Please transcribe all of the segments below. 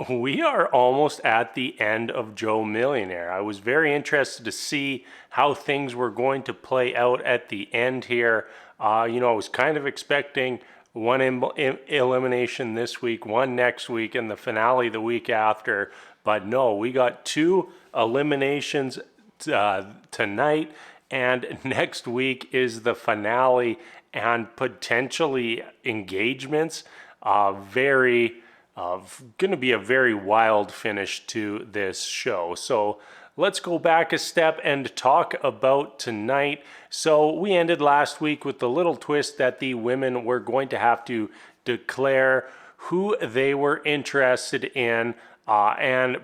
We are almost at the end of Joe Millionaire. I was very interested to see how things were going to play out at the end here. I was kind of expecting one elimination this week, one next week, and the finale the week after. But no, we got two eliminations tonight, and next week is the finale and potentially engagements. Very going to be a very wild finish to this show. So let's go back a step and talk about tonight. So we ended last week with the little twist that the women were going to have to declare who they were interested in and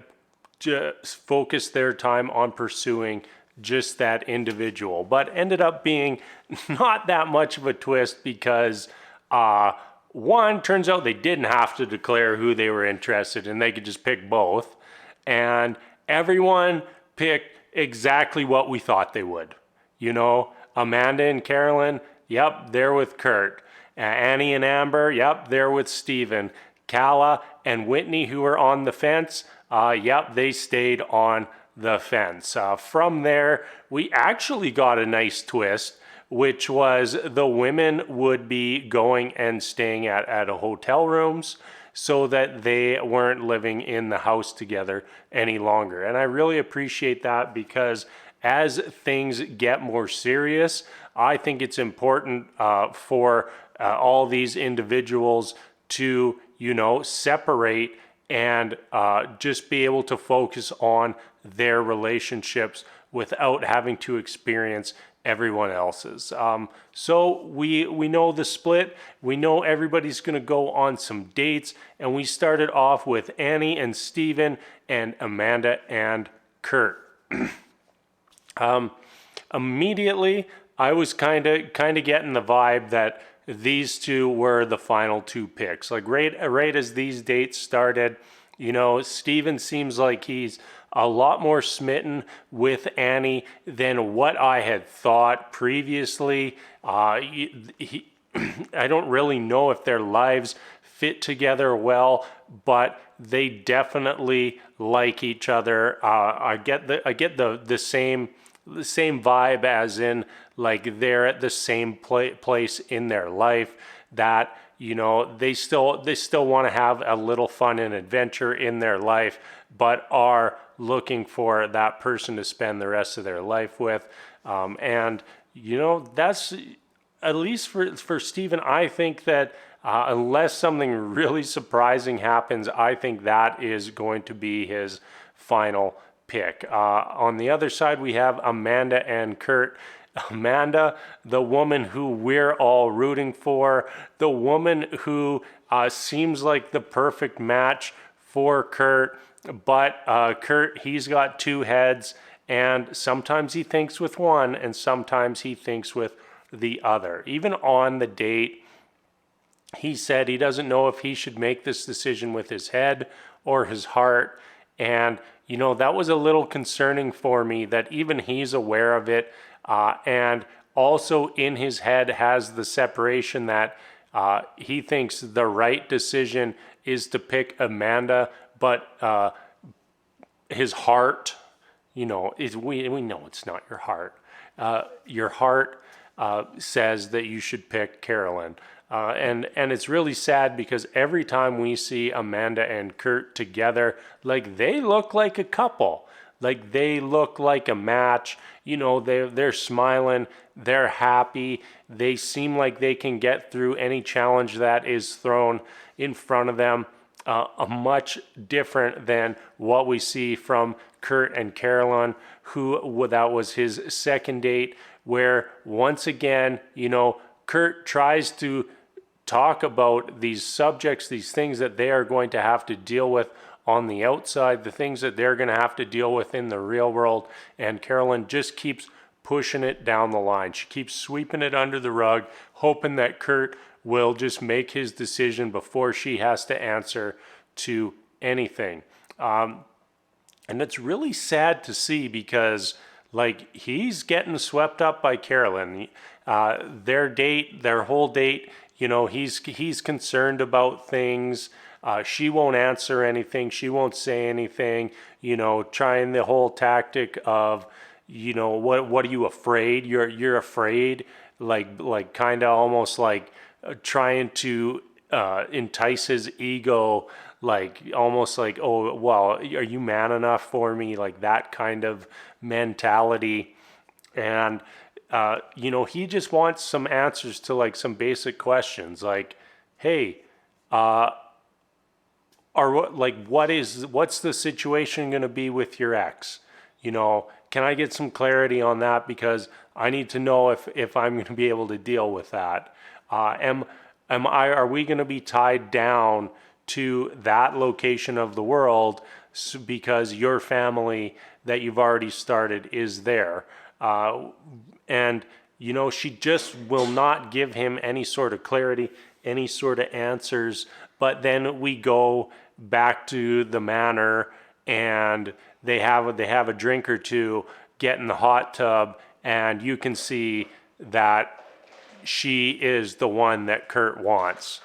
just focus their time on pursuing just that individual. But ended up being not that much of a twist because one, turns out they didn't have to declare who they were interested in. They could just pick both. And everyone picked exactly what we thought they would. Amanda and Carolyn, yep, they're with Kurt. Annie and Amber, yep, they're with Steven. Kala and Whitney, who were on the fence, yep, they stayed on the fence. From there, we actually got a nice twist, which was the women would be going and staying at hotel rooms so that they weren't living in the house together any longer. And I really appreciate that because as things get more serious, I think it's important for all these individuals to, separate and just be able to focus on their relationships without having to experience everyone else's. So we know the split. We know everybody's going to go on some dates. And we started off with Annie and Steven and Amanda and Kurt. Immediately, I was kind of getting the vibe that these two were the final two picks. Like right as these dates started, Steven seems like he's a lot more smitten with Annie than what I had thought previously. I don't really know if their lives fit together well, but they definitely like each other. I get the same vibe, as in like they're at the same place in their life that they still want to have a little fun and adventure in their life, but are looking for that person to spend the rest of their life with. And that's, at least for Steven, I think that unless something really surprising happens, I think that is going to be his final pick. On the other side, we have Amanda and Kurt. Amanda, the woman who we're all rooting for, the woman who seems like the perfect match for Kurt, but Kurt, he's got two heads, and sometimes he thinks with one, and sometimes he thinks with the other. Even on the date, he said he doesn't know if he should make this decision with his head or his heart, and that was a little concerning for me that even he's aware of it, and also in his head has the separation that he thinks the right decision is to pick Amanda, but his heart, we know it's not your heart. Your heart says that you should pick Carolyn. And it's really sad because every time we see Amanda and Kurt together, like they look like a couple, like they look like a match. They're smiling, they're happy, they seem like they can get through any challenge that is thrown in front of them. Much different than what we see from Kurt and Carolyn, who that was his second date, where once again, Kurt tries to talk about these subjects, these things that they are going to have to deal with on the outside, the things that they're going to have to deal with in the real world, and Carolyn just keeps pushing it down the line. She keeps sweeping it under the rug, hoping that Kurt will just make his decision before she has to answer to anything. And it's really sad to see because he's getting swept up by Carolyn. Their whole date he's concerned about things. She won't answer anything. She won't say anything. Trying the whole tactic of, what are you afraid? You're afraid, like kind of almost like trying to entice his ego, like almost like, oh well, are you man enough for me? Like that kind of mentality. And he just wants some answers to like some basic questions, like, hey, what's the situation going to be with your ex? Can I get some clarity on that, because I need to know if I'm going to be able to deal with that. Are we going to be tied down to that location of the world because your family that you've already started is there? And she just will not give him any sort of clarity, any sort of answers. But then we go back to the manor, and they have a drink or two, get in the hot tub, and you can see that she is the one that Kurt wants.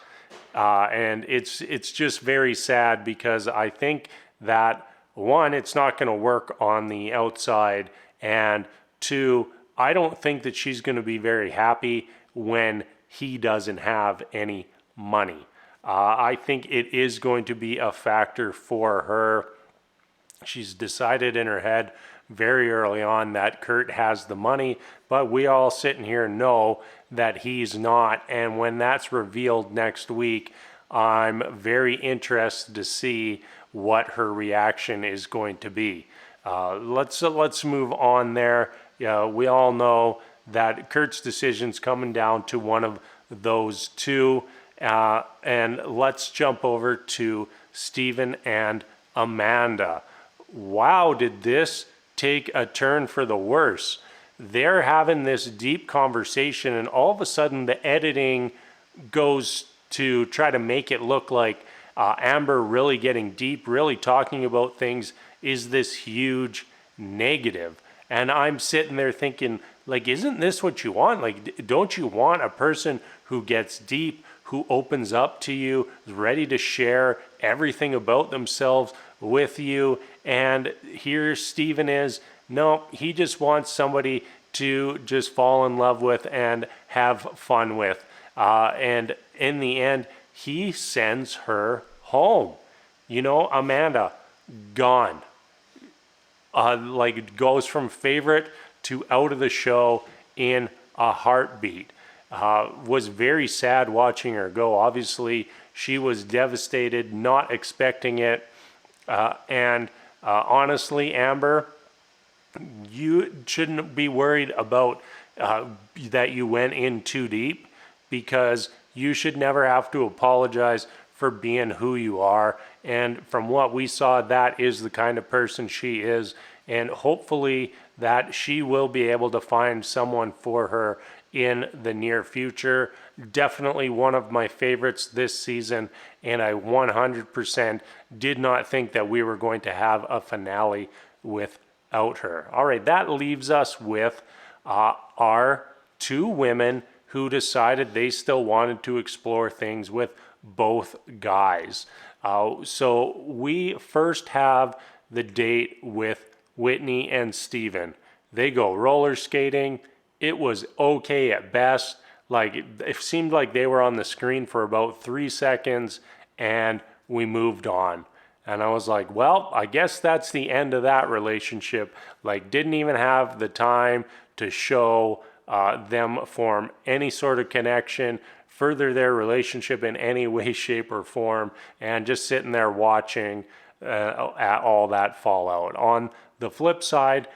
And it's just very sad, because I think that, one, it's not going to work on the outside, and two, I don't think that she's going to be very happy when he doesn't have any money. I think it is going to be a factor for her. She's decided in her head very early on that Kurt has the money, but we all sitting here know that he's not. And when that's revealed next week, I'm very interested to see what her reaction is going to be. Let's move on there. We all know that Kurt's decision's coming down to one of those two. And let's jump over to Stephen and Amanda. Wow, did this take a turn for the worse? They're having this deep conversation, and all of a sudden the editing goes to try to make it look like Amber really getting deep, really talking about things, is this huge negative. And I'm sitting there thinking, like, isn't this what you want? Like, don't you want a person who gets deep, who opens up to you, is ready to share everything about themselves with you? And here Stephen is, no, he just wants somebody to just fall in love with and have fun with. And in the end, he sends her home. Amanda, gone. Goes from favorite to out of the show in a heartbeat. Was very sad watching her go. Obviously, she was devastated, not expecting it. And honestly, Amber, you shouldn't be worried about that you went in too deep, because you should never have to apologize for being who you are. And from what we saw, that is the kind of person she is. And hopefully that she will be able to find someone for her in the near future. Definitely one of my favorites this season, and I 100% did not think that we were going to have a finale without her. All right, that leaves us with our two women who decided they still wanted to explore things with both guys. So we first have the date with Whitney and Steven. They go roller skating. It was okay at best. Like, it seemed like they were on the screen for about 3 seconds, and we moved on. And I was like, well, I guess that's the end of that relationship. Like, didn't even have the time to show them form any sort of connection, further their relationship in any way, shape, or form, and just sitting there watching at all that fallout. On the flip side,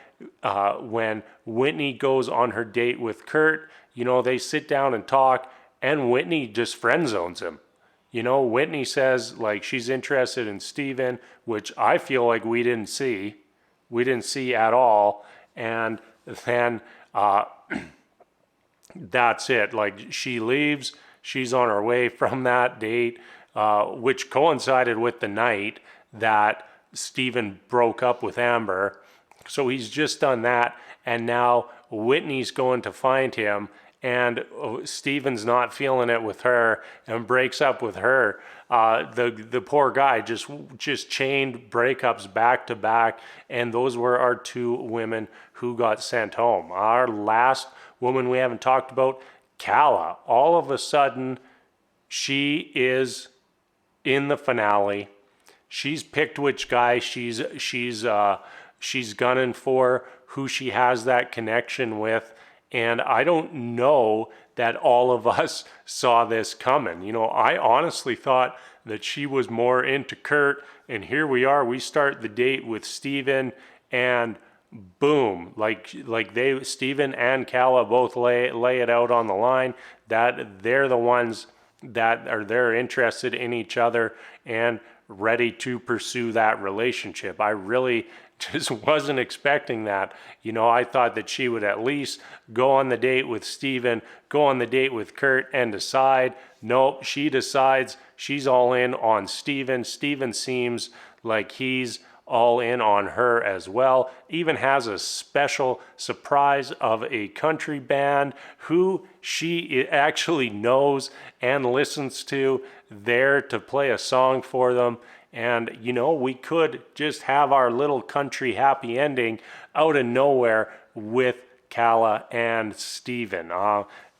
when Whitney goes on her date with Kurt, they sit down and talk, and Whitney just friend zones him. Whitney says like she's interested in Steven, which I feel like we didn't see at all. And then that's it. Like, she leaves, she's on her way from that date, which coincided with the night that Steven broke up with Amber. So he's just done that, and now Whitney's going to find him, and Steven's not feeling it with her and breaks up with her. The poor guy just chained breakups back to back, and those were our two women who got sent home. Our last woman we haven't talked about, Kala. All of a sudden, she is in the finale. She's picked which guy she's gunning for, who she has that connection with, and I don't know that all of us saw this coming. You know, I honestly thought that she was more into Kurt, and here we are. We start the date with Steven, and boom, Steven and Kala both lay it out on the line that they're the ones they're interested in each other and ready to pursue that relationship. I really just wasn't expecting that. You know, I thought that she would at least go on the date with Steven, go on the date with Kurt, and decide. Nope, she decides she's all in on Steven. Steven seems like he's all in on her as well. Even has a special surprise of a country band who she actually knows and listens to there to play a song for them. And, you know, we could just have our little country happy ending out of nowhere with Kala and Steven.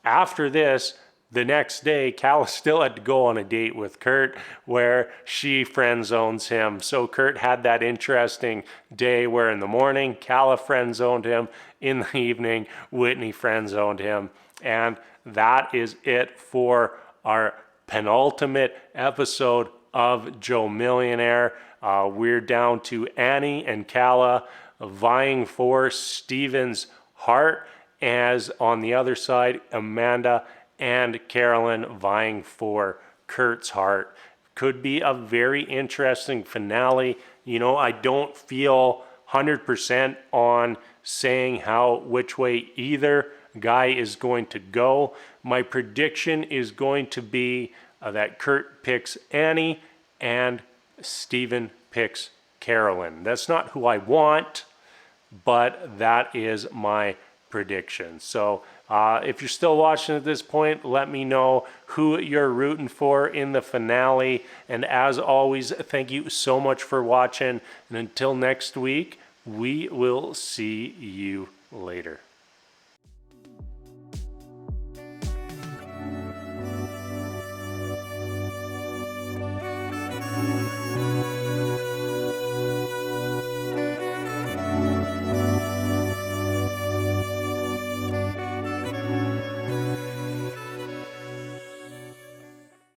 After this, the next day, Kala still had to go on a date with Kurt where she friend zones him. So Kurt had that interesting day where in the morning, Kala friend zoned him. In the evening, Whitney friend zoned him. And that is it for our penultimate episode of Joe Millionaire. We're down to Annie and Kala vying for Steven's heart, as on the other side, Amanda and Carolyn vying for Kurt's heart. Could be a very interesting finale. You know, I don't feel 100% on saying which way either guy is going to go. My prediction is going to be that Kurt picks Annie and Steven picks Carolyn. That's not who I want, but that is my prediction. So if you're still watching at this point, let me know who you're rooting for in the finale. And as always, thank you so much for watching. And until next week, we will see you later.